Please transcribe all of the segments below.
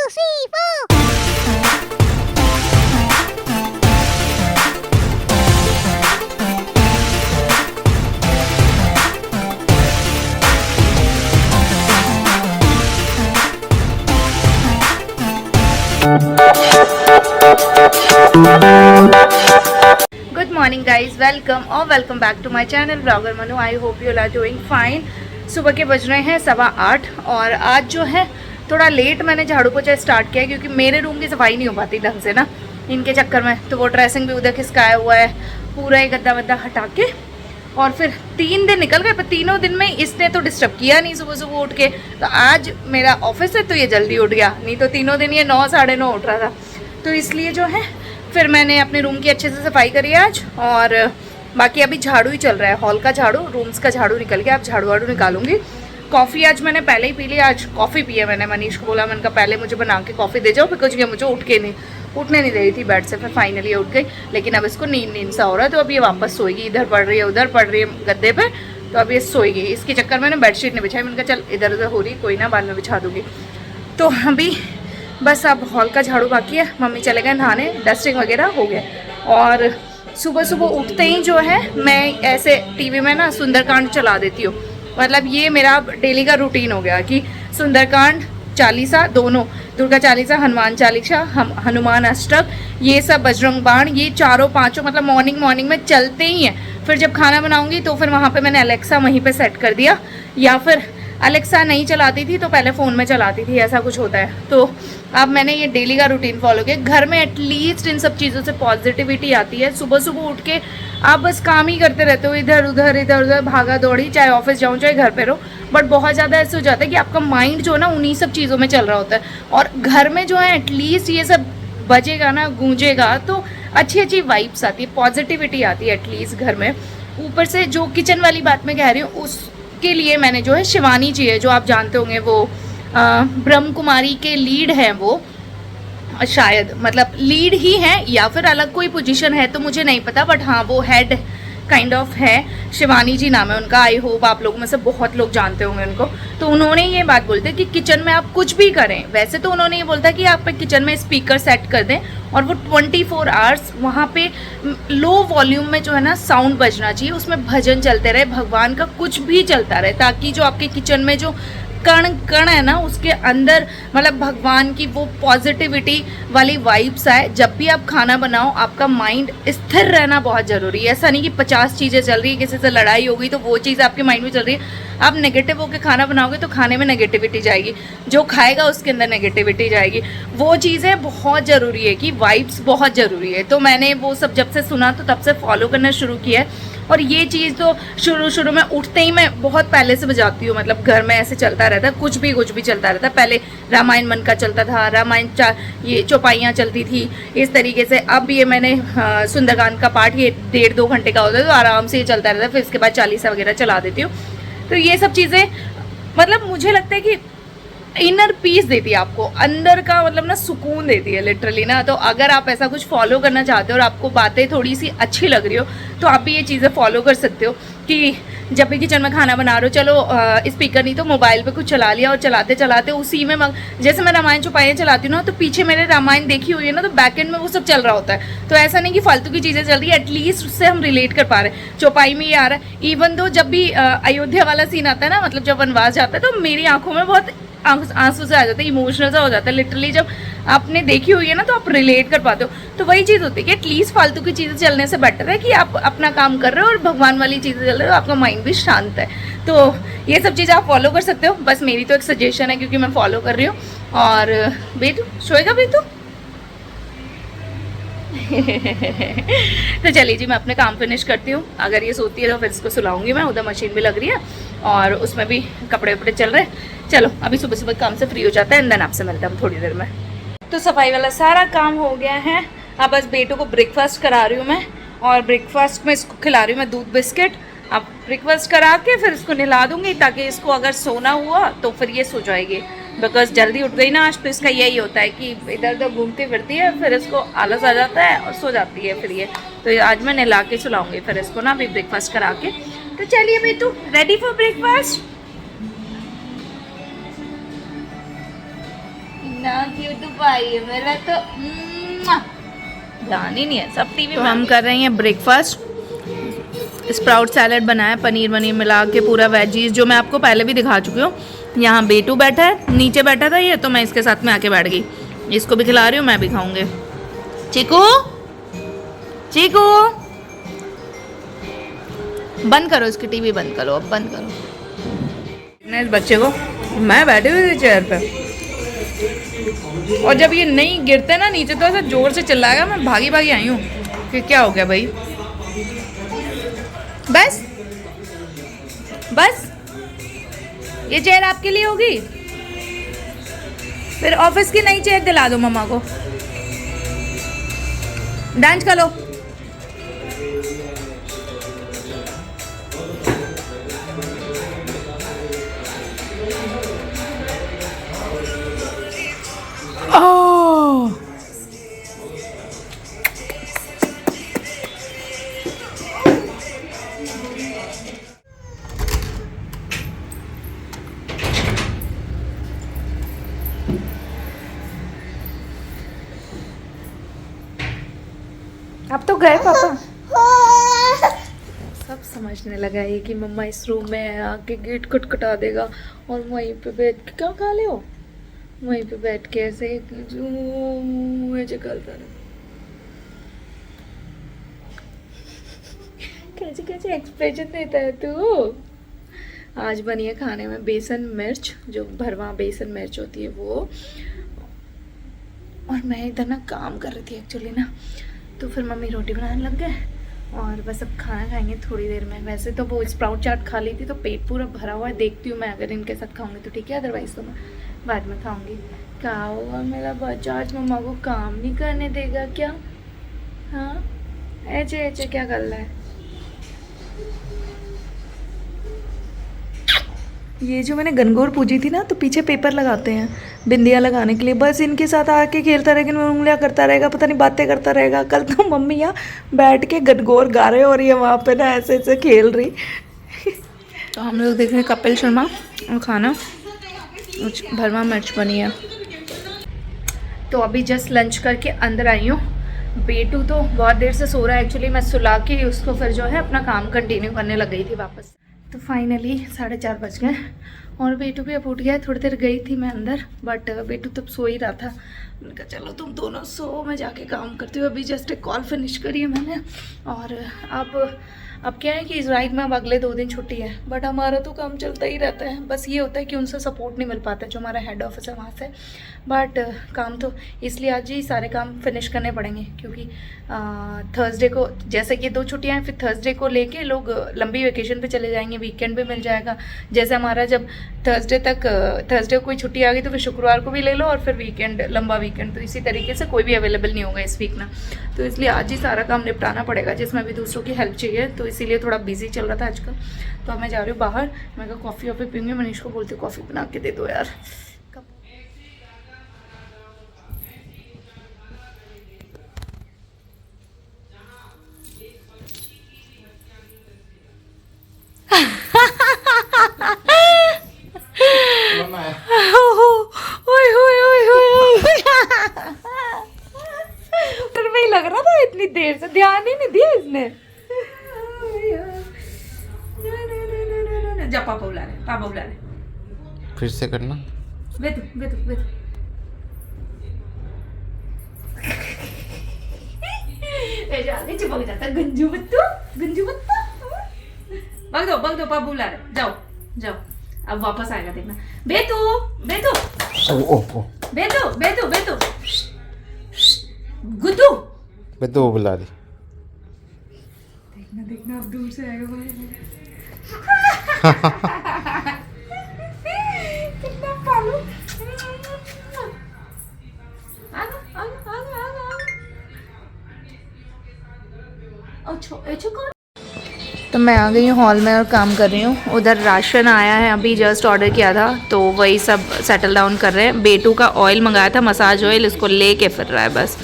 3, 4. Good morning guys, welcome और welcome back to my channel blogger Manu. I hope you are doing fine. सुबह के बज रहे हैं 8:15 और आज जो है थोड़ा लेट मैंने झाड़ू पोछा स्टार्ट किया क्योंकि मेरे रूम की सफाई नहीं हो पाती ढंग से ना, इनके चक्कर में। तो वो ड्रेसिंग भी उधर खिसकाया हुआ है, पूरा एक गद्दा वद्दा हटा के। और फिर 3 दिन निकल गए, पर तीनों दिन में इसने तो डिस्टर्ब किया नहीं सुबह सुबह उठ के। तो आज मेरा ऑफिस है तो ये जल्दी उठ गया, नहीं तो तीनों दिन ये 9 साढ़े 9 उठ रहा था। तो इसलिए जो है फिर मैंने अपने रूम की अच्छे से सफाई करी आज। और बाकी अभी झाड़ू ही चल रहा है, हॉल का झाड़ू, रूम्स का झाड़ू निकल गया, अब झाड़ू वाड़ू निकालूंगी। कॉफ़ी आज मैंने पहले ही पी ली, आज कॉफ़ी पी है मैंने। मनीष को बोला, मैंने कहा पहले मुझे बना के कॉफ़ी दे जाओ, बिकॉज ये मुझे उठने नहीं दे रही थी बेड से। फिर फाइनली ये उठ गई, लेकिन अब इसको नींद सा हो रहा है तो अब ये वापस सोएगी। इधर पड़ रही है उधर पड़ रही है गद्दे पे, तो अब ये सोएगी। इसके चक्कर में बेडशीट नहीं बिछाई, मैंने कहा चल इधर उधर हो रही कोई ना, बाद में बिछा दूँगी। तो अभी बस अब हॉल का झाड़ू बाकी है, मम्मी चले गए नहाने, डस्टिंग वगैरह हो गया। और सुबह सुबह उठते ही जो है मैं ऐसे टीवी में ना सुंदरकांड चला देती हूँ। मतलब ये मेरा डेली का रूटीन हो गया कि सुंदरकांड, चालीसा, दोनों, दुर्गा चालीसा, हनुमान चालीसा, हनुमान अष्टक, ये सब, बजरंग बाण, ये चारों पांचों मतलब मॉर्निंग में चलते ही हैं। फिर जब खाना बनाऊंगी तो फिर वहाँ पे मैंने अलेक्सा वहीं पे सेट कर दिया, या फिर अलेक्सा नहीं चलाती थी तो पहले फ़ोन में चलाती थी, ऐसा कुछ होता है। तो अब मैंने ये डेली का रूटीन फॉलो किया। घर में एटलीस्ट इन सब चीज़ों से पॉजिटिविटी आती है। सुबह सुबह उठ के आप बस काम ही करते रहते हो, इधर उधर भागा दौड़ी, चाहे ऑफिस जाऊँ चाहे घर पे रहो, बट बहुत ज़्यादा ऐसे हो जाता है कि आपका माइंड जो है ना उन्हीं सब चीज़ों में चल रहा होता है। और घर में जो है एटलीस्ट ये सब बजेगा ना, गूंजेगा, तो अच्छी अच्छी वाइब्स आती है, पॉजिटिविटी आती है एटलीस्ट घर में। ऊपर से जो किचन वाली बात मैं कह रही हूँ, उसके लिए मैंने जो है शिवानी जी है, जो आप जानते होंगे, वो ब्रह्म कुमारी के लीड हैं वो, शायद मतलब लीड ही है या फिर अलग कोई पोजीशन है तो मुझे नहीं पता, बट हाँ वो हेड काइंड ऑफ है। शिवानी जी नाम है उनका, आई होप आप लोगों में से बहुत लोग जानते होंगे उनको। तो उन्होंने ये बात बोलते कि किचन में आप कुछ भी करें, वैसे तो उन्होंने ये बोलता कि आप किचन में स्पीकर सेट कर दें और वो 24 आवर्स वहाँ पे लो वॉल्यूम में जो है ना साउंड बजना चाहिए, उसमें भजन चलते रहे, भगवान का कुछ भी चलता रहे, ताकि जो आपके किचन में जो कण है ना उसके अंदर मतलब भगवान की वो पॉजिटिविटी वाली वाइब्स आए। जब भी आप खाना बनाओ आपका माइंड स्थिर रहना बहुत ज़रूरी है। ऐसा नहीं कि 50 चीज़ें चल रही है, किसी से लड़ाई हो गई तो वो चीज़ आपके माइंड में चल रही है। आप नेगेटिव होकर खाना बनाओगे तो खाने में नेगेटिविटी जाएगी, जो खाएगा उसके अंदर नेगेटिविटी जाएगी। वो चीज़ें बहुत ज़रूरी है कि वाइब्स बहुत ज़रूरी है। तो मैंने वो सब जब से सुना तो तब से फॉलो करना शुरू किया है। और ये चीज़ तो शुरू में उठते ही मैं बहुत पहले से बजाती हूँ, मतलब घर में ऐसे चलता रहता है, कुछ भी चलता रहता है। पहले रामायण मन का चलता था, रामायण ये चौपाइयाँ चलती थी इस तरीके से। अब ये मैंने सुंदरकांड का पाठ ये 1.5-2 घंटे का होता है, तो आराम से ये चलता रहता है। फिर इसके बाद चालीसा वगैरह चला देती हूँ। तो ये सब चीज़ें मतलब मुझे लगता है कि इनर पीस देती है आपको, अंदर का मतलब ना सुकून देती है लिटरली ना। तो अगर आप ऐसा कुछ फॉलो करना चाहते हो और आपको बातें थोड़ी सी अच्छी लग रही हो तो आप भी ये चीज़ें फॉलो कर सकते हो कि जब भी किचन में खाना बना रहे हो, चलो स्पीकर नहीं तो मोबाइल पे कुछ चला लिया और चलाते चलाते उसी में जैसे मैं रामायण चौपाइयाँ चलाती हूँ ना, तो पीछे मेरे रामायण देखी हुई है ना, तो बैक एंड में वो सब चल रहा होता है। तो ऐसा नहीं कि फालतू की चीज़ें चल रही है, एटलीस्ट उससे हम रिलेट कर पा रहे हैं। चौपाई में ये आ रहा है, इवन दो जब भी अयोध्या वाला सीन आता है ना, मतलब जब वनवास जाता है, तो मेरी आंखों में बहुत आंसू से आ जाता है, इमोशनल सा हो जाता है लिटरली। जब आपने देखी हुई है ना तो आप रिलेट कर पाते हो। तो वही चीज़ होती है कि एटलीस्ट फालतू की चीज़ें चलने से बेटर है कि आप अपना काम कर रहे हो और भगवान वाली चीज़ें चल रही हो, आपका माइंड भी शांत है। तो ये सब चीज़ें आप फॉलो कर सकते हो। बस मेरी तो एक सजेशन है क्योंकि मैं फॉलो कर रही हूँ। और बेटू सोएगा बेटू तो चलिए जी, मैं अपने काम फिनिश करती हूँ। अगर ये सोती है तो फिर इसको सुलाऊंगी मैं, उधर मशीन भी लग रही है और उसमें भी कपड़े वपड़े चल रहे हैं। चलो अभी सुबह सुबह काम से फ्री हो जाता है, एंड देन आपसे मिलता हूँ थोड़ी देर में। तो सफाई वाला सारा काम हो गया है, अब बस बेटू को ब्रेकफास्ट करा रही हूँ मैं। और ब्रेकफास्ट में इसको खिला रही हूँ मैं दूध बिस्किट। अब ब्रेकफास्ट करा के फिर इसको नहला दूँगी, ताकि इसको अगर सोना हुआ तो फिर ये सो जाएगी, बिकॉज जल्दी उठ गई ना आज। तो इसका यही होता है कि इधर उधर घूमती फिरती है, फिर इसको आलस आ जाता है और सो जाती है फिर ये। तो आज मैं नहला के सुलाऊंगी फिर इसको ना, अभी ब्रेकफास्ट करा के। तो चलिए बेटू, रेडी फॉर ब्रेकफास्ट। कितना क्यूट भाई है मेरा तो। ध्यान ही नहीं है, सब टीवी। तो हम कर रहे हैं ब्रेकफास्ट। स्प्राउट सैलेड बनाया, पनीर वनीर मिला के पूरा वेजीज, जो मैं आपको पहले भी दिखा चुकी हूँ। यहाँ बेटू बैठा है, नीचे बैठा था ये, तो मैं इसके साथ में आके बैठ गई। इसको भी खिला रही हूँ, मैं भी खाऊंगी। चीकू चीकू बंद करो इसकी टीवी, बंद करो, अब बंद करो। इस बच्चे को मैं बैठी हुई थी चेयर पे, और जब ये नहीं गिरते ना नीचे तो ऐसा जोर से चिल्लाएगा। मैं भागी भागी आई हूँ कि क्या हो गया भाई। बस बस ये चेयर आपके लिए होगी, फिर ऑफिस की नई चेयर दिला दो मम्मा को। डांस करो। अब तो गए पापा। सब समझने लगा ये कि मम्मा इस रूम में आके गेट खटखटा देगा और वहीं पे बैठ के क्या खा ले हो, वहीं पे बैठ के ऐसे मुझे करता रहे। कैसे कैसे एक्सप्रेशन देता है तू। आज बनी है खाने में बेसन मिर्च, जो भरवा बेसन मिर्च होती है वो। और मैं इधर ना काम कर रही थी एक्चुअली ना, तो फिर मम्मी रोटी बनाने लग गए और बस अब खाना खाएंगे थोड़ी देर में। वैसे तो वो स्प्राउट चाट खा ली थी तो पेट पूरा भरा हुआ है। देखती हूँ मैं, अगर इनके साथ खाऊंगी तो ठीक है, अदरवाइज़ तो मैं बाद में खाऊंगी। क्या होगा मेरा बच्चा आज मम्मा को काम नहीं करने देगा क्या? हाँ ऐसे ऐसे क्या कर रहा है ये? जो मैंने गनगौर पूजी थी ना, तो पीछे पेपर लगाते हैं बिंदियाँ लगाने के लिए। बस इनके साथ आके खेलता रहेगा, उंगलियाँ करता रहेगा, पता नहीं बातें करता रहेगा। कल तो मम्मी यहाँ बैठ के गनगौर गा रहे और ये वहाँ पे ना ऐसे ऐसे खेल रही। तो हम लोग देख रहे हैं कपिल शर्मा और खाना भरवा मिर्च बनी है। तो अभी जस्ट लंच करके अंदर आई हूँ। बेटू तो बहुत देर से सो रहा है एक्चुअली, मैं सुला के उसको फिर जो है अपना काम कंटिन्यू करने लग गई थी वापस। तो फाइनली 4:30 बज गए और बेटू भी अब उठ गया। थोड़ी देर गई थी मैं अंदर, बट बेटू तब सो ही रहा था। मैंने कहा चलो तुम दोनों सो, मैं जाके काम करती हूँ। अभी जस्ट एक कॉल फिनिश करी है मैंने। और अब क्या है कि इजराइल में अब अगले 2 दिन छुट्टी है, बट हमारा तो काम चलता ही रहता है। बस ये होता है कि उनसे सपोर्ट नहीं मिल पाता, जो हमारा हेड ऑफिस है वहाँ से। बट काम तो इसलिए आज ही सारे काम फिनिश करने पड़ेंगे, क्योंकि थर्सडे को जैसे कि 2 छुट्टियाँ हैं, फिर थर्सडे को लेके लोग लंबी वेकेशन पे चले जाएंगे, वीकेंड भी मिल जाएगा। जैसे हमारा जब थर्सडे को कोई छुट्टी आ गई तो फिर शुक्रवार को भी ले लो और फिर वीकेंड, लंबा वीकेंड। तो इसी तरीके से कोई भी अवेलेबल नहीं होगा इस वीक ना, तो इसलिए आज ही सारा काम निपटाना पड़ेगा, जिसमें भी दूसरों की हेल्प चाहिए। तो इसीलिए थोड़ा बिजी चल रहा था आजकल। तो अब मैं जा रही हूँ बाहर, मैं कहा कॉफ़ी वॉफ़ी पीऊँगी। मनीष को बोलती हूँ कॉफ़ी बना के दे दो यार। फिर वही लग रहा था, इतनी देर से ध्यान ही नहीं दिया इसने। जा पापा बुला रहे, पापा बुला रहे। फिर से करना। बेतु आगे चिपक जाता गंजू बत्तू। भाग दो पापा बुला रहे। जाओ जाओ, अब वापस आएगा देखना। बेतु गुड्डू बेतु बुला रही। देखना अब दूर से आएगा। कितना पालू। तो मैं आ गई हूँ हॉल में और काम कर रही हूँ। उधर राशन आया है, अभी जस्ट ऑर्डर किया था, तो वही सब सेटल डाउन कर रहे हैं। बेटू का ऑयल मंगाया था, मसाज ऑयल, इसको लेके फिर रहा है बस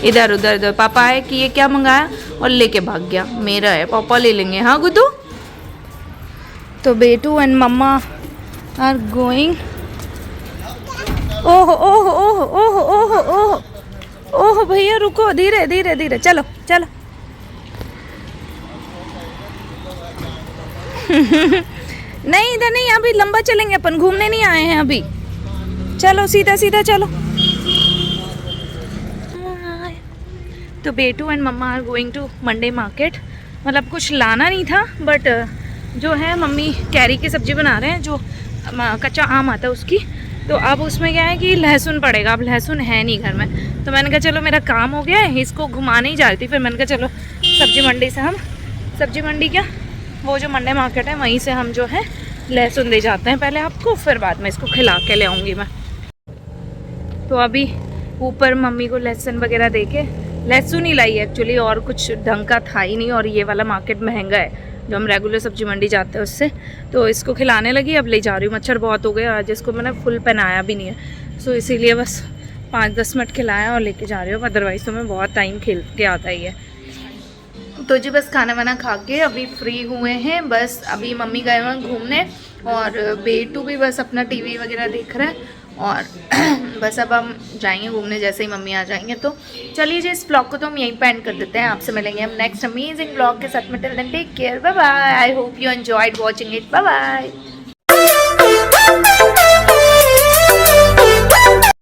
इधर उधर। पापा आए कि ये क्या मंगाया और लेके भाग गया। मेरा है, पापा ले लेंगे। हाँ गुड्डू। तो बेटू एंड मम्मा आर गोइंग ओहो ओहो ओहो ओहो ओहो ओहो ओहो भैया रुको, धीरे धीरे धीरे, चलो चलो। नहीं इधर नहीं, अभी लंबा चलेंगे अपन, घूमने नहीं आए हैं अभी। चलो सीधा सीधा चलो। तो बेटू and mama are going to Monday market. मतलब कुछ लाना नहीं था, बट जो है मम्मी कैरी की सब्ज़ी बना रहे हैं, जो कच्चा आम आता है उसकी। तो अब उसमें क्या है कि लहसुन पड़ेगा, अब लहसुन है नहीं घर में। तो मैंने कहा चलो मेरा काम हो गया है, इसको घुमाने ही जा रही थी। फिर मैंने कहा चलो सब्जी मंडी से हम, सब्जी मंडी क्या, वो जो मंडे मार्केट है वहीं से हम जो है लहसुन दे जाते हैं पहले आपको, फिर बाद में इसको खिला के ले आऊँगी मैं। तो अभी ऊपर मम्मी को लहसुन वगैरह दे के, लहसुन ही लाई एक्चुअली, और कुछ ढंग का था ही नहीं। और ये वाला मार्केट महंगा है जो हम रेगुलर सब्जी मंडी जाते हैं उससे। तो इसको खिलाने लगी, अब ले जा रही हूँ। मच्छर बहुत हो गए आज, इसको मैंने फुल पहनाया भी नहीं है, सो इसीलिए बस 5-10 मिनट खिलाया और लेके जा रही हूँ। अदरवाइज़ तो मैं बहुत टाइम खेल के आता ही है। तो जी बस खाना वाना खा के अभी फ्री हुए हैं। बस अभी मम्मी गए हुए घूमने, और बेटू भी बस अपना टीवी वगैरह देख रहा है। और बस अब हम जाएंगे घूमने जैसे ही मम्मी आ जाएंगे। तो चलिए जी, इस ब्लॉग को तो हम यहीं पे एंड कर देते हैं। आपसे मिलेंगे हम नेक्स्ट अमेजिंग ब्लॉग के साथ में। Till then take care, bye bye. I hope you enjoyed watching it, bye bye.